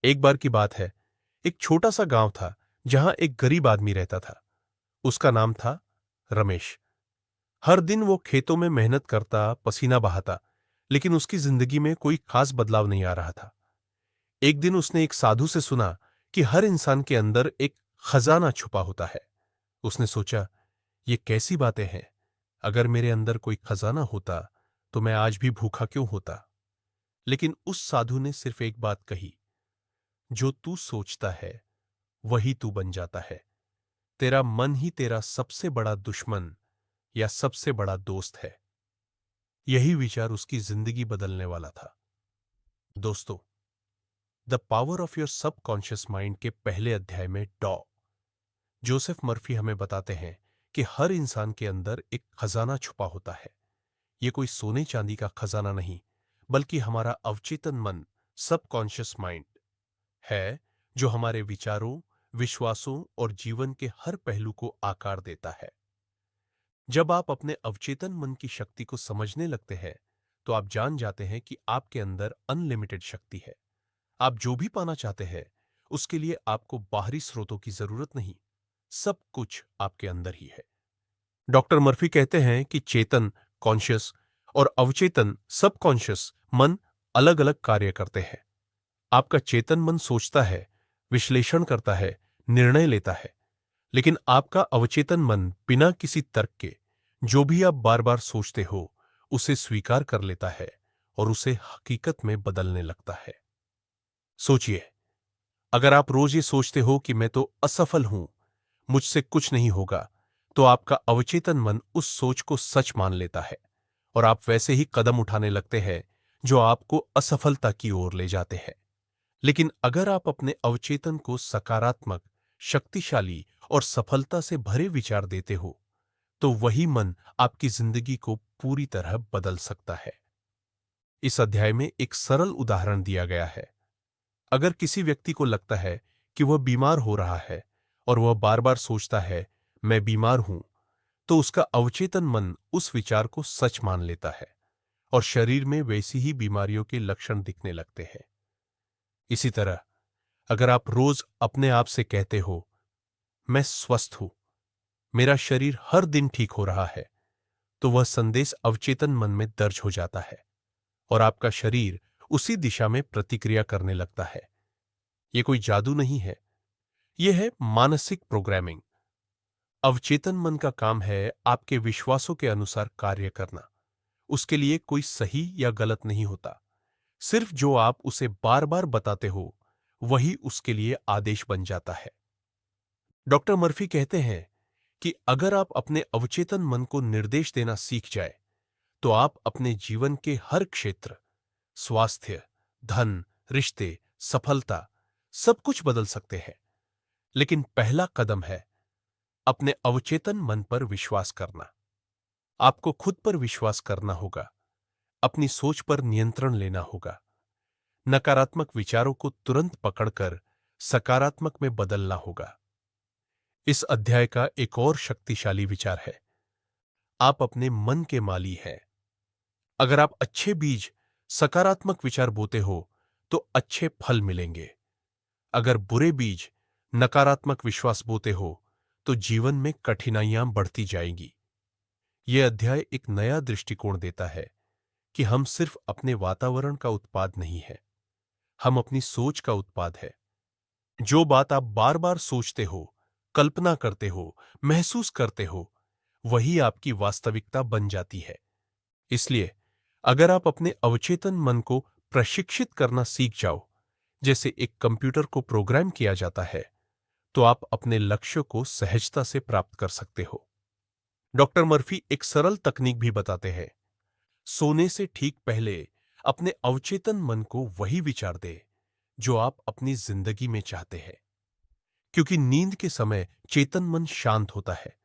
एक बार की बात है, एक छोटा सा गांव था जहां एक गरीब आदमी रहता था। उसका नाम था रमेश। हर दिन वो खेतों में मेहनत करता, पसीना बहाता, लेकिन उसकी जिंदगी में कोई खास बदलाव नहीं आ रहा था। एक दिन उसने एक साधु से सुना कि हर इंसान के अंदर एक खजाना छुपा होता है। उसने सोचा, ये कैसी बातें हैं? अगर मेरे अंदर कोई खजाना होता तो मैं आज भी भूखा क्यों होता? लेकिन उस साधु ने सिर्फ एक बात कही, जो तू सोचता है वही तू बन जाता है। तेरा मन ही तेरा सबसे बड़ा दुश्मन या सबसे बड़ा दोस्त है। यही विचार उसकी जिंदगी बदलने वाला था। दोस्तों, the power of your subconscious mind के पहले अध्याय में जोसेफ मर्फी हमें बताते हैं कि हर इंसान के अंदर एक खजाना छुपा होता है। यह कोई सोने चांदी का खजाना नहीं, बल्कि हमारा अवचेतन मन, सबकॉन्शियस माइंड है, जो हमारे विचारों, विश्वासों और जीवन के हर पहलू को आकार देता है। जब आप अपने अवचेतन मन की शक्ति को समझने लगते हैं, तो आप जान जाते हैं कि आपके अंदर अनलिमिटेड शक्ति है। आप जो भी पाना चाहते हैं, उसके लिए आपको बाहरी स्रोतों की जरूरत नहीं। सब कुछ आपके अंदर ही है। डॉक्टर मर्फी कहते हैं कि चेतन कॉन्शियस और अवचेतन सबकॉन्शियस मन अलग अलग कार्य करते हैं। आपका चेतन मन सोचता है, विश्लेषण करता है, निर्णय लेता है, लेकिन आपका अवचेतन मन बिना किसी तर्क के जो भी आप बार बार सोचते हो उसे स्वीकार कर लेता है और उसे हकीकत में बदलने लगता है। सोचिए, अगर आप रोज ये सोचते हो कि मैं तो असफल हूं, मुझसे कुछ नहीं होगा, तो आपका अवचेतन मन उस सोच को सच मान लेता है और आप वैसे ही कदम उठाने लगते हैं जो आपको असफलता की ओर ले जाते हैं। लेकिन अगर आप अपने अवचेतन को सकारात्मक, शक्तिशाली और सफलता से भरे विचार देते हो, तो वही मन आपकी जिंदगी को पूरी तरह बदल सकता है। इस अध्याय में एक सरल उदाहरण दिया गया है। अगर किसी व्यक्ति को लगता है कि वह बीमार हो रहा है और वह बार बार सोचता है, मैं बीमार हूं, तो उसका अवचेतन मन उस विचार को सच मान लेता है और शरीर में वैसी ही बीमारियों के लक्षण दिखने लगते हैं। इसी तरह, अगर आप रोज अपने आप से कहते हो, मैं स्वस्थ हूं, मेरा शरीर हर दिन ठीक हो रहा है, तो वह संदेश अवचेतन मन में दर्ज हो जाता है और आपका शरीर उसी दिशा में प्रतिक्रिया करने लगता है। यह कोई जादू नहीं है, यह है मानसिक प्रोग्रामिंग। अवचेतन मन का काम है आपके विश्वासों के अनुसार कार्य करना। उसके लिए कोई सही या गलत नहीं होता। सिर्फ जो आप उसे बार बार बताते हो, वही उसके लिए आदेश बन जाता है। डॉक्टर मर्फी कहते हैं कि अगर आप अपने अवचेतन मन को निर्देश देना सीख जाए, तो आप अपने जीवन के हर क्षेत्र, स्वास्थ्य, धन, रिश्ते, सफलता, सब कुछ बदल सकते हैं। लेकिन पहला कदम है अपने अवचेतन मन पर विश्वास करना। आपको खुद पर विश्वास करना होगा, अपनी सोच पर नियंत्रण लेना होगा, नकारात्मक विचारों को तुरंत पकड़कर सकारात्मक में बदलना होगा। इस अध्याय का एक और शक्तिशाली विचार है, आप अपने मन के माली हैं। अगर आप अच्छे बीज, सकारात्मक विचार बोते हो, तो अच्छे फल मिलेंगे। अगर बुरे बीज, नकारात्मक विश्वास बोते हो, तो जीवन में कठिनाइयां बढ़ती जाएंगी। यह अध्याय एक नया दृष्टिकोण देता है कि हम सिर्फ अपने वातावरण का उत्पाद नहीं है, हम अपनी सोच का उत्पाद है। जो बात आप बार बार सोचते हो, कल्पना करते हो, महसूस करते हो, वही आपकी वास्तविकता बन जाती है। इसलिए अगर आप अपने अवचेतन मन को प्रशिक्षित करना सीख जाओ, जैसे एक कंप्यूटर को प्रोग्राम किया जाता है, तो आप अपने लक्ष्य को सहजता से प्राप्त कर सकते हो। डॉक्टर मर्फी एक सरल तकनीक भी बताते हैं। सोने से ठीक पहले अपने अवचेतन मन को वही विचार दे जो आप अपनी जिंदगी में चाहते हैं, क्योंकि नींद के समय चेतन मन शांत होता है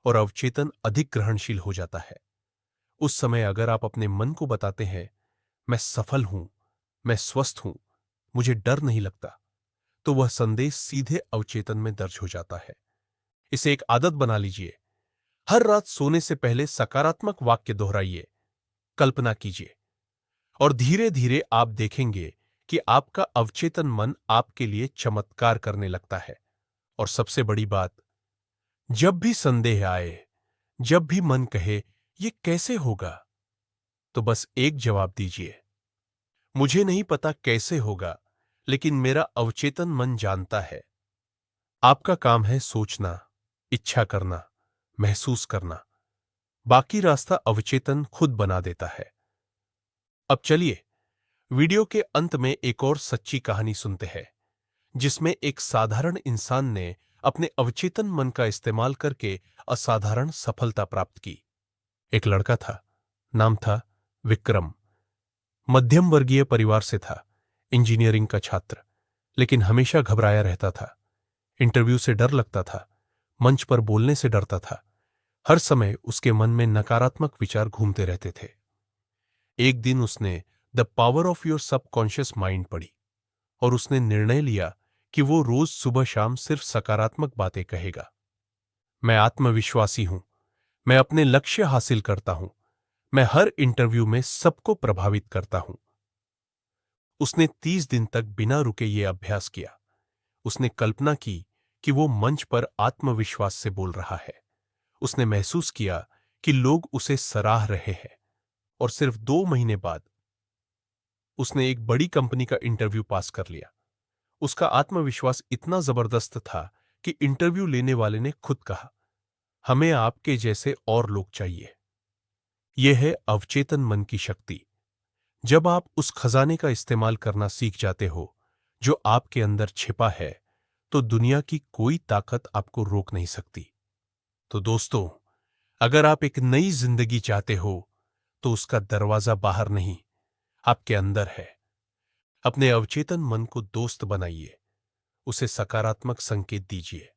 और अवचेतन अधिक ग्रहणशील हो जाता है। उस समय अगर आप अपने मन को बताते हैं, मैं सफल हूं, मैं स्वस्थ हूं, मुझे डर नहीं लगता, तो वह संदेश सीधे अवचेतन में दर्ज हो जाता है। इसे एक आदत बना लीजिए। हर रात सोने से पहले सकारात्मक वाक्य दोहराइए, कल्पना कीजिए और धीरे धीरे आप देखेंगे कि आपका अवचेतन मन आपके लिए चमत्कार करने लगता है। और सबसे बड़ी बात, जब भी संदेह आए, जब भी मन कहे ये कैसे होगा, तो बस एक जवाब दीजिए, मुझे नहीं पता कैसे होगा, लेकिन मेरा अवचेतन मन जानता है। आपका काम है सोचना, इच्छा करना, महसूस करना। बाकी रास्ता अवचेतन खुद बना देता है। अब चलिए वीडियो के अंत में एक और सच्ची कहानी सुनते हैं, जिसमें एक साधारण इंसान ने अपने अवचेतन मन का इस्तेमाल करके असाधारण सफलता प्राप्त की। एक लड़का था, नाम था विक्रम। मध्यम वर्गीय परिवार से था, इंजीनियरिंग का छात्र, लेकिन हमेशा घबराया रहता था। इंटरव्यू से डर लगता था, मंच पर बोलने से डरता था। हर समय उसके मन में नकारात्मक विचार घूमते रहते थे। एक दिन उसने the power of your subconscious mind पढ़ी और उसने निर्णय लिया कि वो रोज सुबह शाम सिर्फ सकारात्मक बातें कहेगा। मैं आत्मविश्वासी हूं, मैं अपने लक्ष्य हासिल करता हूं, मैं हर इंटरव्यू में सबको प्रभावित करता हूं। उसने 30 दिन तक बिना रुके ये अभ्यास किया। उसने कल्पना की कि वो मंच पर आत्मविश्वास से बोल रहा है। उसने महसूस किया कि लोग उसे सराह रहे हैं। और सिर्फ 2 महीने बाद उसने एक बड़ी कंपनी का इंटरव्यू पास कर लिया। उसका आत्मविश्वास इतना जबरदस्त था कि इंटरव्यू लेने वाले ने खुद कहा, हमें आपके जैसे और लोग चाहिए। यह है अवचेतन मन की शक्ति। जब आप उस खजाने का इस्तेमाल करना सीख जाते हो जो आपके अंदर छिपा है, तो दुनिया की कोई ताकत आपको रोक नहीं सकती। तो दोस्तों, अगर आप एक नई जिंदगी चाहते हो, तो उसका दरवाजा बाहर नहीं, आपके अंदर है। अपने अवचेतन मन को दोस्त बनाइए, उसे सकारात्मक संकेत दीजिए